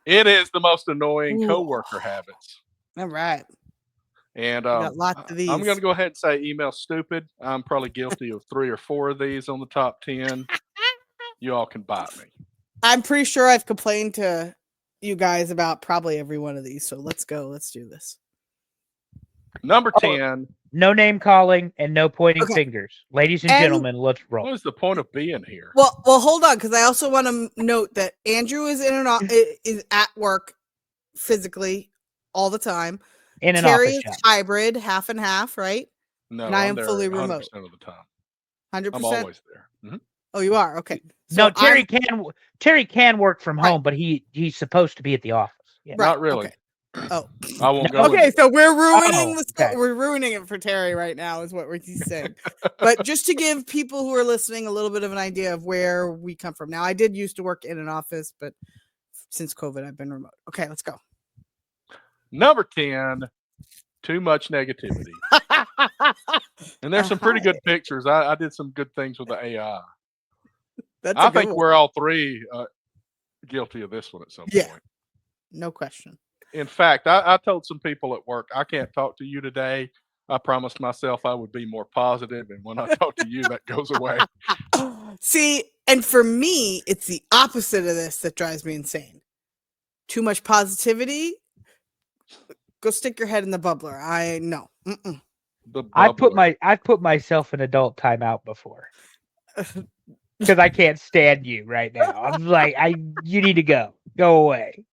It is the most annoying Ooh. coworker habits. All right. And We got lots of I'm going these. to go ahead and say email stupid. I'm probably guilty of 3 or 4 of these on the top 10. You all can bite me. I'm pretty sure I've complained to you guys about probably every one of these. So let's go. Let's do this. Number Oh, 10. no name calling and no pointing Okay. fingers. Ladies and And- gentlemen, let's roll. What is the point of being here? Well, hold on, because I also want to note that Andrew is is at work physically all the time. In an Terry office is job. hybrid, half and half, right? No, and I I'm am there fully 100% remote. of the time. 100%. I'm always there. Mhm. Oh, you are? Okay. No, So Terry can work from Right. home, but he's supposed to be at the office. Yeah. Right. Not really. Okay. Oh. I won't go Okay, into so we're ruining Oh, the story. okay. We're ruining it for Terry right now, is what he's saying. But just to give people who are listening a little bit of an idea of where we come from. Now, I did used to work in an office, but since COVID, I've been remote. Okay, let's go. Number 10, too much negativity. And there's some pretty good pictures. I did some good things with the AI. That's I think we're all 3 guilty of this one at some point. No question. In fact, I told some people at work, I can't talk to you today. I promised myself I would be more positive, and when I talk to you, that goes away. See, and for me, it's the opposite of this that drives me insane. Too much positivity. Go stick your head in the bubbler. I know. I've put myself in adult timeout before. Because I can't stand you right now. I'm like, you need to go. Go away.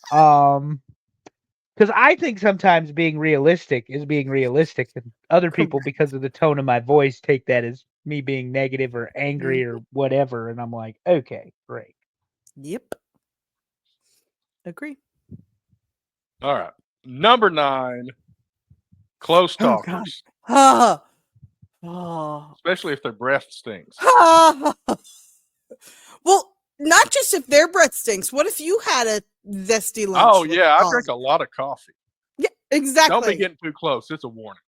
Because I think sometimes being realistic is being realistic, and other people, because of the tone of my voice, take that as me being negative or angry or whatever. And I'm like, okay, great. Yep. Agree. All right. Number 9, close talkers. Oh. Especially if their breath stinks. Well, not just if their breath stinks. What if you had a zesty lunch? Oh, yeah. I drink a lot of coffee. Yeah, exactly. Don't be getting too close. It's a warning.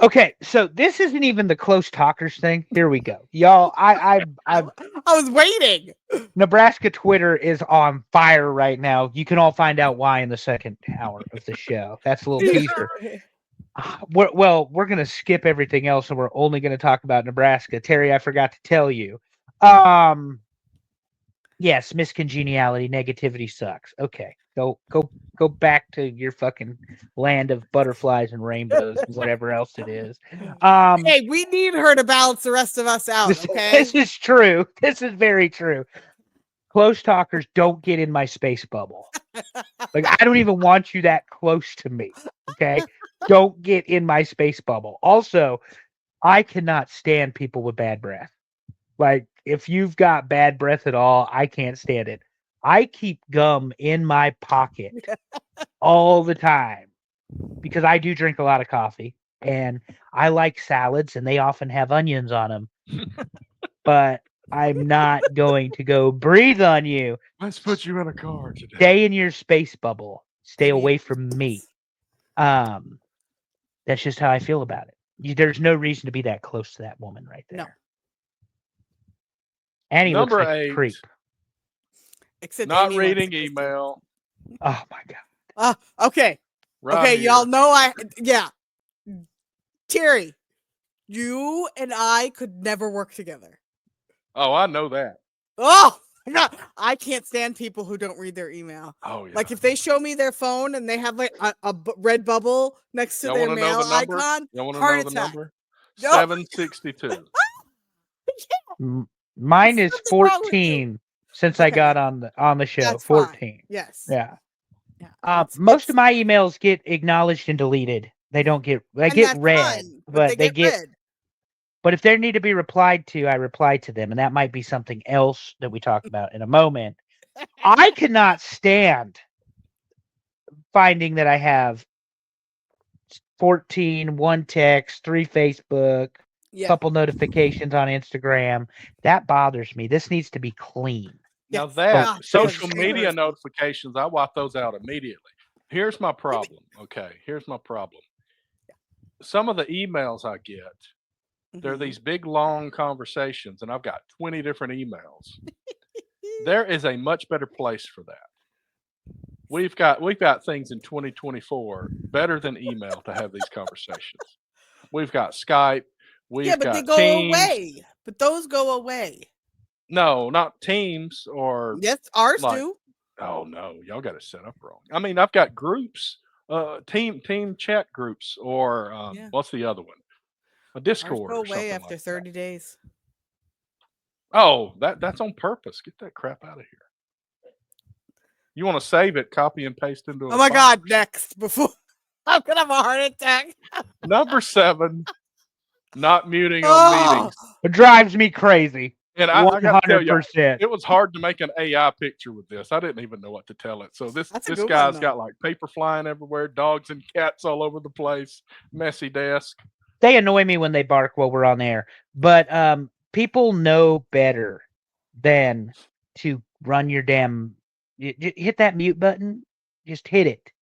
Okay, so this isn't even the close talkers thing. Here we go, y'all. I was waiting. Nebraska Twitter is on fire right now. You can all find out why in the second hour of the show. That's a little teaser. We're gonna skip everything else, and we're only gonna talk about Nebraska. Terry, I forgot to tell you. Yes, miscongeniality, negativity sucks. Okay, go back to your fucking land of butterflies and rainbows and whatever else it is. Hey, we need her to balance the rest of us out. Okay, this is true. This is very true. Close talkers don't get in my space bubble. Like, I don't even want you that close to me. Okay, don't get in my space bubble. Also, I cannot stand people with bad breath. Like, if you've got bad breath at all, I can't stand it. I keep gum in my pocket all the time because I do drink a lot of coffee and I like salads and they often have onions on them. But I'm not going to go breathe on you. Let's put you in a car today. Stay in your space bubble. Stay away from me. That's just how I feel about it. There's no reason to be that close to that woman right there. No. And he Number looks like 8, a creep. Except not Amy reading email. Oh my god. Okay. Right okay, here. y'all know Terry, you and I could never work together. Oh, I know that. Oh my god, I can't stand people who don't read their email. Oh yeah. Like if they show me their phone and they have like a red bubble next to their mail icon, you want to heart know the attack. number? No. 762. Mine is 14 since I got on the show. That's 14. Fine. Yes. Yeah. it's Most of my emails get acknowledged and deleted. They don't get read, fine, but they get read. But if they need to be replied to, I reply to them, and that might be something else that we talk about in a moment. I cannot stand finding that I have 14, 1 text, 3 Facebook, couple notifications on Instagram. That bothers me. This needs to be clean. Now that social media notifications, I wipe those out immediately. Here's my problem. Okay, here's my problem. Some of the emails I get, they're these big long conversations, and I've got 20 different emails. There is a much better place for that. we've got things in 2024 better than email to have these conversations. We've got Skype. Yeah, We've but they got go Teams. away. But those go away. No, not Teams or Yes, ours like. do. Oh no, y'all got it set up wrong. I mean, I've got groups, team chat groups, or Yeah. what's the other one? A Ours Discord go or away something after like that. 30 days. Oh, that's on purpose. Get that crap out of here. You want to save it, copy and paste into a Oh my file. God, next. Before I'm going to have a heart attack. Number 7, not muting on Oh, meetings. It drives me crazy. And I got to tell you, 100%. it was hard to make an AI picture with this. I didn't even know what to tell it. So this That's a good guy's one, got like paper flying everywhere, dogs and cats all over the place, messy desk. They annoy me when they bark while we're on air, but people know better than to run your damn hit that mute button. Just hit it.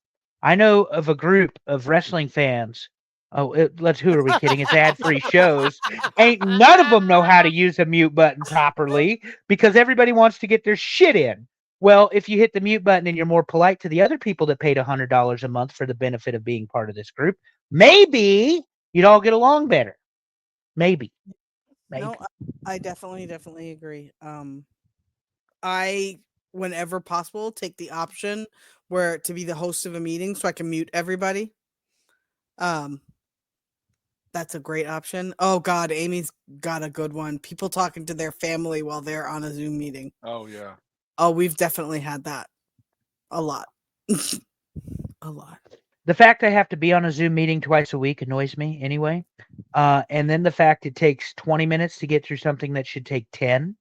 I know of a group of wrestling fans. Oh, who are we kidding? It's ad-free shows. Ain't none of them know how to use a mute button properly because everybody wants to get their shit in. Well, if you hit the mute button and you're more polite to the other people that paid $100 a month for the benefit of being part of this group, maybe you'd all get along better. Maybe. No, I definitely agree. I, whenever possible, take the option where to be the host of a meeting so I can mute everybody. That's a great option. Oh God, Amy's got a good one. People talking to their family while they're on a Zoom meeting. Oh yeah. Oh, we've definitely had that a lot. A lot. The fact I have to be on a Zoom meeting twice a week annoys me anyway. And then the fact it takes 20 minutes to get through something that should take 10.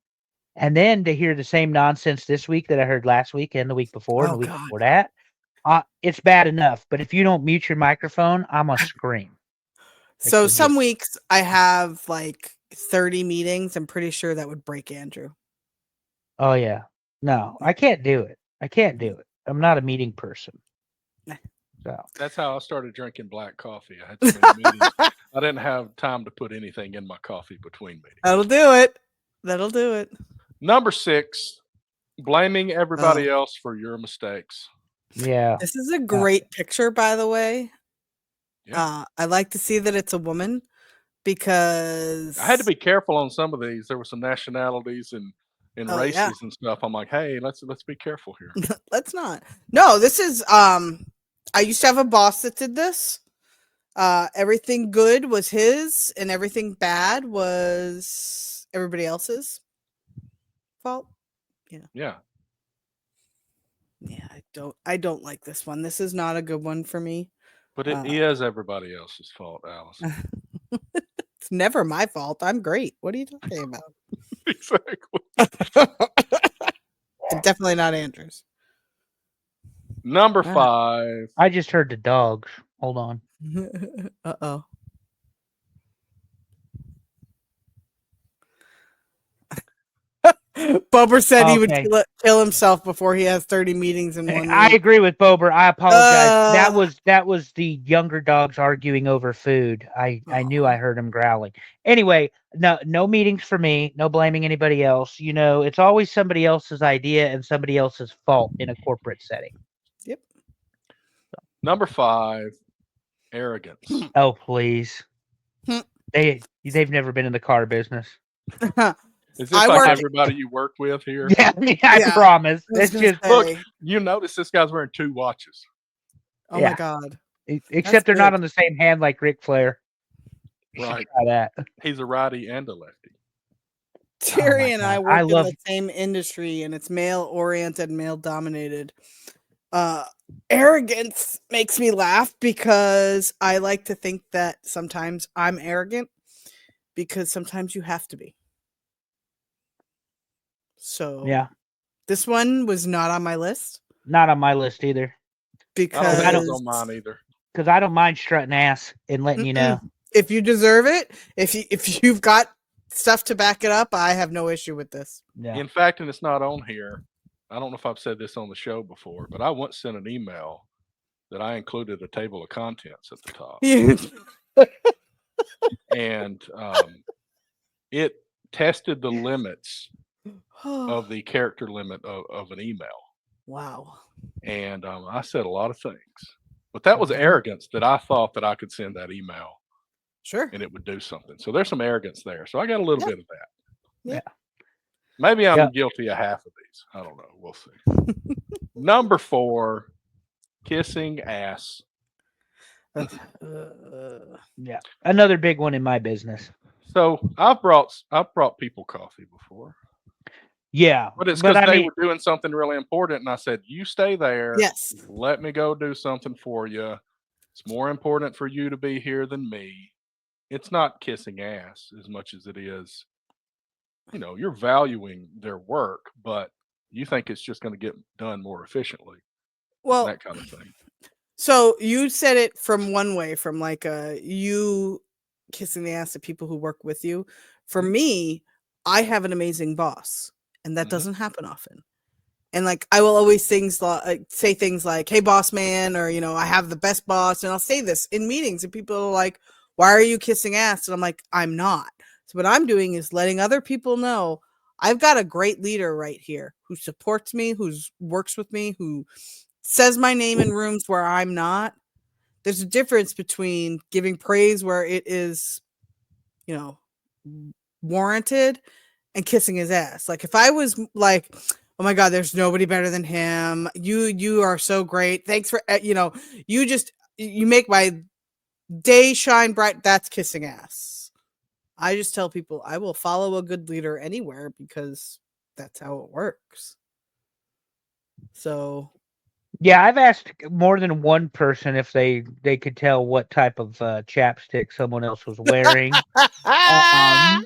And then to hear the same nonsense this week that I heard last week and the week before and Oh the week God. before that, it's bad enough. But if you don't mute your microphone, I'm going to scream. So some weeks I have like 30 meetings. I'm pretty sure that would break Andrew. Oh, yeah. No, I can't do it. I can't do it. I'm not a meeting person. So That's how I started drinking black coffee. I had so many meetings. I didn't have time to put anything in my coffee between meetings. That'll do it. That'll do it. Number 6, blaming everybody else for your mistakes. yeah. This is a great picture, by the way. Yeah. I like to see that it's a woman because I had to be careful on some of these. There were some nationalities and races and stuff. I'm like, hey, let's be careful here. Let's not. No, this is I used to have a boss that did this. Everything good was his and everything bad was everybody else's fault. Yeah. Yeah, I don't like this one. This is not a good one for me. But it is everybody else's fault, Alice. It's never my fault. I'm great. What are you talking about? Exactly. It's definitely not Andrew's. Number 5. I just heard the dogs. Hold on. Uh-oh. Bober said he would kill himself before he has 30 meetings in one I week. agree with Bober. I apologize. That was the younger dogs arguing over food. I knew I heard him growling. Anyway, no meetings for me. No blaming anybody else. You know, it's always somebody else's idea and somebody else's fault in a corporate setting. Yep. Number 5, arrogance. Oh, please. They've never been in the car business. Is this like everybody you work with here? Yeah, I promise. It's just look. You notice this guy's wearing 2 watches. Oh my God! Except they're not on the same hand like Ric Flair. Right. Try that. He's a righty and a lefty. Terry and I work in the same industry, and it's male-oriented, male-dominated. Arrogance makes me laugh because I like to think that sometimes I'm arrogant because sometimes you have to be. So yeah, this one was not on my list. Not on my list either. Because I don't mind either. Because I don't mind strutting ass and letting you know. If you deserve it, if you've got stuff to back it up, I have no issue with this. Yeah. In fact, and it's not on here. I don't know if I've said this on the show before, but I once sent an email that I included a table of contents at the top. And it tested the limits of the character limit of an email. Wow. And I said a lot of things, but that was Mhm. arrogance that I thought that I could send that email Sure. and it would do something. So there's some arrogance there. So I got a little Yeah. bit of that. Yeah. Maybe I'm Yeah. guilty of half of these. I don't know. We'll see. Number 4, kissing ass. Uh, Yeah. Another big one in my business. So I've brought people coffee before, Yeah. but it's But because I they mean, were doing something really important, and I said, "You stay there. yes. Let me go do something for you. It's more important for you to be here than me." It's not kissing ass as much as it is, you're valuing their work, but you think it's just going to get done more efficiently, Well, that kind of thing. so you said it from one way, from like you kissing the ass of people who work with you. For Mhm, me, I have an amazing boss, and that mhm. doesn't happen often. And like I will always say things like, "Hey, boss man," or I have the best boss, and I'll say this in meetings, and people are like, "Why are you kissing ass?" And I'm like, "I'm not." So what I'm doing is letting other people know I've got a great leader right here who supports me, who works with me, who says my name in rooms where I'm not. There's a difference between giving praise where it is, you know, warranted and kissing his ass. Like if I was like, "Oh my god, there's nobody better than him. You are so great. Thanks for you make my day shine bright." That's kissing ass. I just tell people I will follow a good leader anywhere because that's how it works. So, yeah, I've asked more than one person if they could tell what type of chapstick someone else was wearing. Um,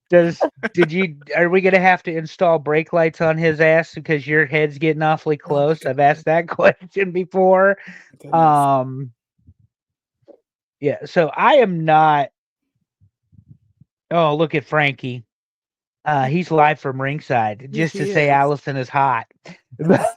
does did you are we gonna have to install brake lights on his ass because your head's getting awfully oh my close? I've asked that question before. goodness. Um, yeah, so I am not. Oh, look at Frankie. He's live from ringside just to He say is. Allison is hot. And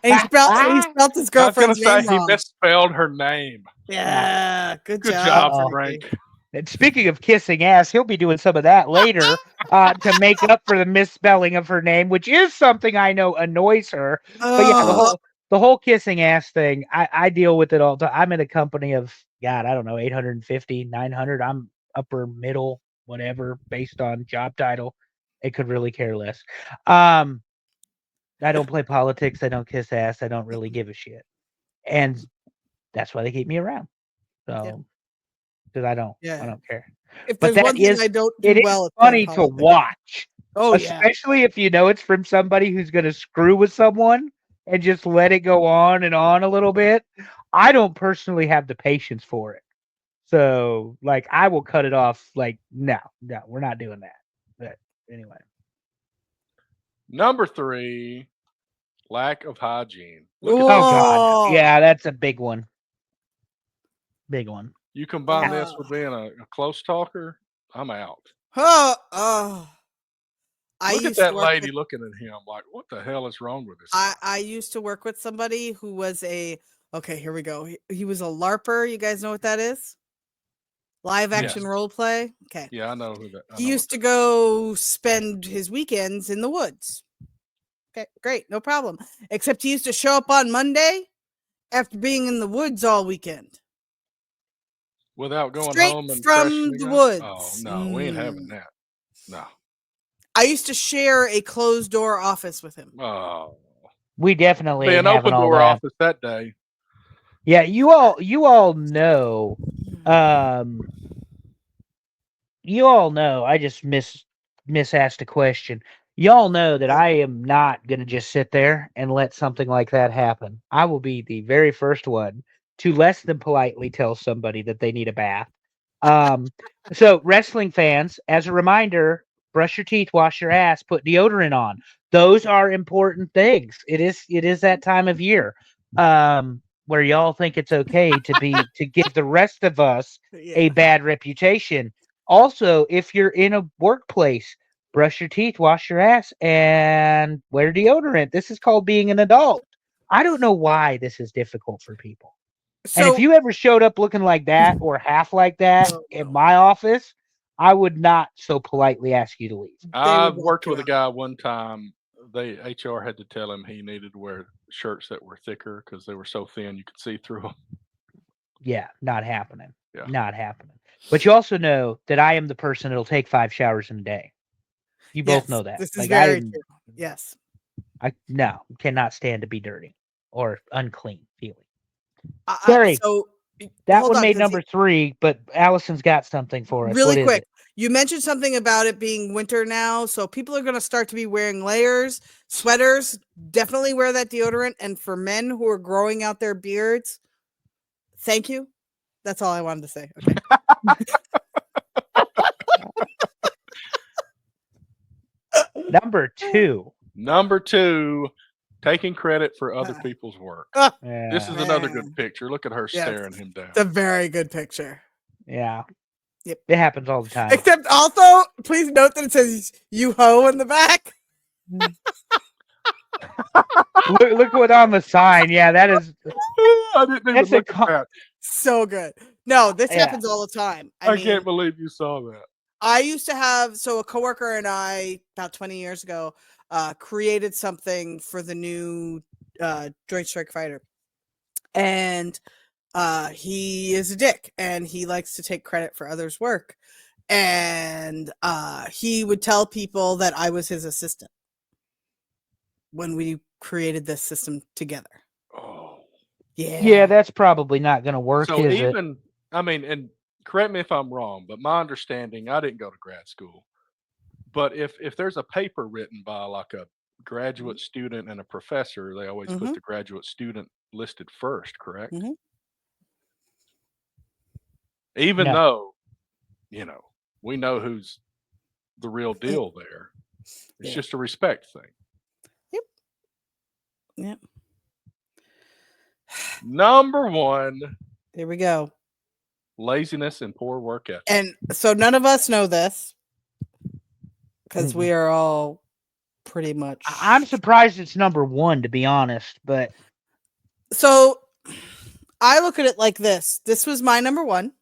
he spelled his I was going to girlfriend's say name he wrong. misspelled her name. Yeah. Yeah, good Good job, job, Uh-oh. Frank. Frankie. And speaking of kissing ass, he'll be doing some of that later to make up for the misspelling of her name, which is something I know annoys her. But yeah, the Oh, whole kissing ass thing, I deal with it all the time. I'm in a company of God, I don't know, 850, 900. I'm upper middle, whatever, based on job title. It could really care less. Um, I don't play politics. I don't kiss ass. I don't really give a shit, and that's why they keep me around. yeah, So because I yeah. don't care. If But there's one thing I don't it do is well, it's playing funny to politics. watch, Oh yeah. especially if you know it's from somebody who's gonna screw with someone and just let it go on and on a little bit. I don't personally have the patience for it. So, like, I will cut it off, like, no, we're not doing that. But anyway. Number 3, lack of hygiene. Look at Oh this. god. Oh, Yeah, that's a big one. Big one. You combine this uh, with being a close talker, I'm out. oh. I Look at used to that work with lady looking at him like, what the hell is wrong with this I guy? I used to work with somebody who was okay, here we go. He was a LARPer. You guys know what that is? Live Yes. action role play. Okay. Yeah, I know who that. I He know what used to that is. go spend his weekends in the woods. Okay, great, no problem. Except he used to show up on Monday after being in the woods all weekend. Without going Straight home and from freshening the up. Oh woods. no, we ain't having that. No. I used to share a closed door office with him. Oh, We definitely be ain't an having open all door that. office that day. Yeah, you all know. Um, you all know. I just misasked a question. Y'all know that Okay. I am not gonna just sit there and let something like that happen. I will be the very first one to less than politely tell somebody that they need a bath. Um, so wrestling fans, as a reminder, brush your teeth, wash your ass, put deodorant on. Those are important things. It is that time of year. Where y'all think it's okay to give the rest of us a Yeah. bad reputation. Also, if you're in a workplace, brush your teeth, wash your ass, and wear deodorant. This is called being an adult. I don't know why this is difficult for people. And if So, you ever showed up looking like that or half like that oh, in no, my office, I would not so politely ask you to leave. they I would walk worked you with a out. guy one time HR had to tell him he needed to wear shirts that were thicker because they were so thin you could see through them. Yeah, not happening. Yeah. Not happening. But you also know that I am the person that'll take 5 showers in a day. You both Yes, know that. this is Like very true. Yes. I cannot stand to be dirty or unclean feeling. I- Terry, so that hold one on, made 'cause number 3, but Allison's got something for us. really What is quick, it? you mentioned something about it being winter now, so people are going to start to be wearing layers, sweaters. Definitely wear that deodorant. And for men who are growing out their beards, thank you. That's all I wanted to say. Okay. Number 2. Number 2, taking credit for other people's work. Oh, This is another man. good picture. Look at her Yes. staring him down. It's a very good picture. Yeah. Yep. It happens all the time. Except also, please note that it says "you ho" in the back. look what on the sign. Yeah, that is. I didn't even That's a look at that. So good. No, this Yeah. happens all the time. I mean, can't believe you saw that. I used to have a coworker and I about 20 years ago created something for the new Joint Strike Fighter, and he is a dick and he likes to take credit for others' work, and he would tell people that I was his assistant when we created this system together. Oh. Yeah, that's probably not going to work, So is it? even, I mean, and correct me if I'm wrong, but my understanding, I didn't go to grad school, but if there's a paper written by like a graduate student and a professor, they always put the graduate student listed first, correct? Mhm. Even No. though, we know who's the real deal there. It's Yeah. just a respect thing. Yep. Number 1, Here we go. laziness and poor work ethic. And so none of us know this because we are all pretty much. I'm surprised it's number 1, to be honest, but So I look at it like this. This was my number 1.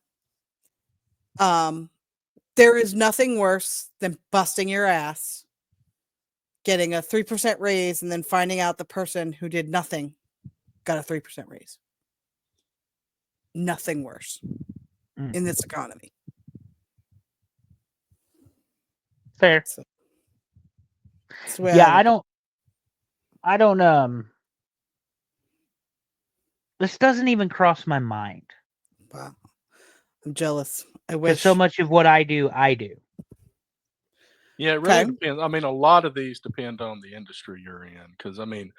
There is nothing worse than busting your ass, getting a 3% raise, and then finding out the person who did nothing got a 3% raise. Nothing worse in this economy. fair. So, Yeah, I don't this doesn't even cross my mind. Wow. I'm jealous. I Because wish. so much of what I do. Yeah, it really Okay. depends. I mean, a lot of these depend on the industry you're in, because I mean,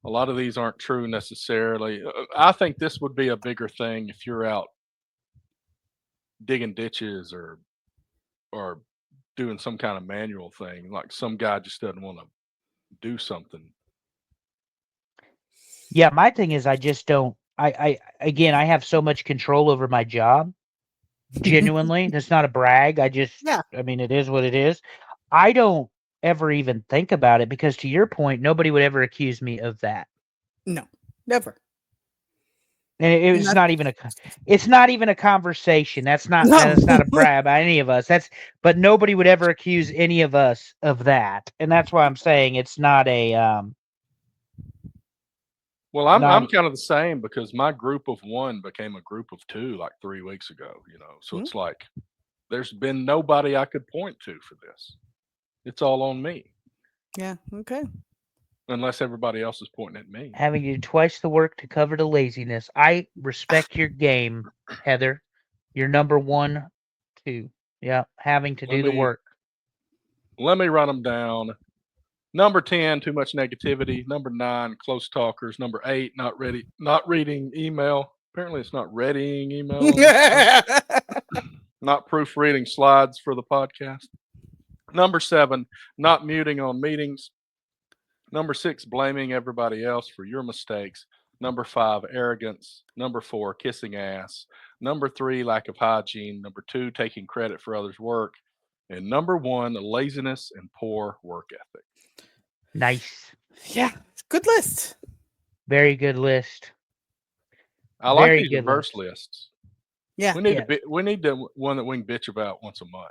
a lot of these aren't true necessarily. I think this would be a bigger thing if you're out digging ditches or doing some kind of manual thing. Like some guy just doesn't want to do something. Yeah, my thing is I just don't. Again, I have so much control over my job. Genuinely, that's not a brag. Yeah. I mean, it is what it is. I don't ever even think about it because, to your point, nobody would ever accuse me of that. No, never. And it's not even a conversation. That's not a brag by any of us. But nobody would ever accuse any of us of that. And that's why I'm saying it's not a Well, I'm kind of the same because my group of 1 became a group of 2 like 3 weeks ago, So it's like there's been nobody I could point to for this. It's all on me. Yeah. Okay. Unless everybody else is pointing at me. having to do twice the work to cover the laziness. I respect your game, Heather. You're number 1, 2. Yeah, having to do the work. Let me run them down. Number 10, too much negativity. Number 9, close talkers. Number 8, not reading email. Apparently it's not readying email. Not proofreading slides for the podcast. Number 7, not muting on meetings. Number 6, blaming everybody else for your mistakes. Number 5, arrogance. Number 4, kissing ass. Number 3, lack of hygiene. Number 2, taking credit for others' work. And number 1, laziness and poor work ethic. Nice. Yeah. Good list. Very good list. I like Very these good reverse list. lists. Yeah. We need to one that we can bitch about once a month.